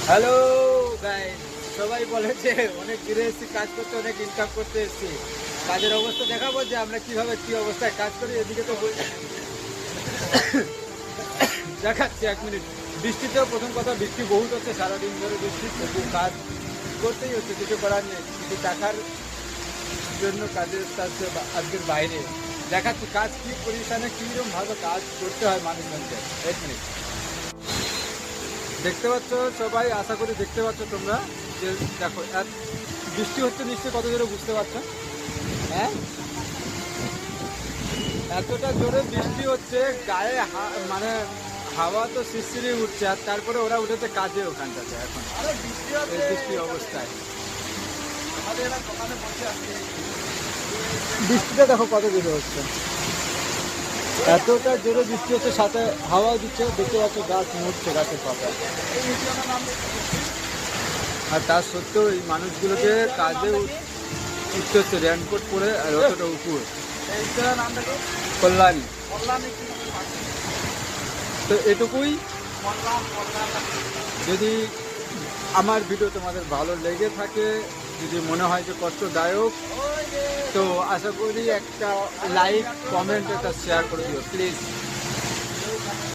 Hello guys, সবাই বলে যে অনেক দূরে এসেছি কাজ করতে, অনেক ইনকাম করতে এসেছি। কাজের অবস্থা দেখাবো যে আমরা কিভাবে কি অবস্থায় কাজ করি। এদিকে তো দেখাচ্ছি 1 মিনিট। বৃষ্টিতেও প্রথম কথা, বৃষ্টি বহুত হচ্ছে, সারাদিন ধরে বৃষ্টি, তবু কাজ করতেই হচ্ছে, কিছু করার নেই। কিছু টাকার জন্য কাজের আজকের বাইরে দেখাচ্ছি কাজ কি পরিমাণে, কীরকম ভাবে কাজ করতে হয় মানুষজনকে। 1 মিনিট। দেখতে পাচ্ছ সবাই, আশা করি দেখতে পাচ্ছ তোমরা যে দেখো বৃষ্টি হচ্ছে, নিশ্চয়ই কত জোরে বুঝতে পারছো। হ্যাঁ, এতটা জোরে বৃষ্টি হচ্ছে, গায়ে মানে হাওয়া তো শিরশিরি উঠছে, আর তারপরে ওরা উঠেছে কাজে ওখানটাতে। এখন এই বৃষ্টি অবস্থায় বৃষ্টিটা দেখো কত জোরে হচ্ছে, এতটা জোরে বৃষ্টি হচ্ছে, সাথে হাওয়া দিচ্ছে। দেখতে পাচ্ছ গাছ নড়ছে, গাছের পাতা। আর তার সত্ত্বেও এই মানুষগুলোকে কাজে উঠতে হচ্ছে রেনকোট পরে, আর অতটা উপর। কল্যাণী। তো এটুকুই। যদি আমার ভিডিও তোমাদের ভালো লেগে থাকে, যদি মনে হয় যে কষ্টদায়ক, তো আশা করি একটা লাইক, কমেন্ট, একটা শেয়ার করে দিও প্লিজ।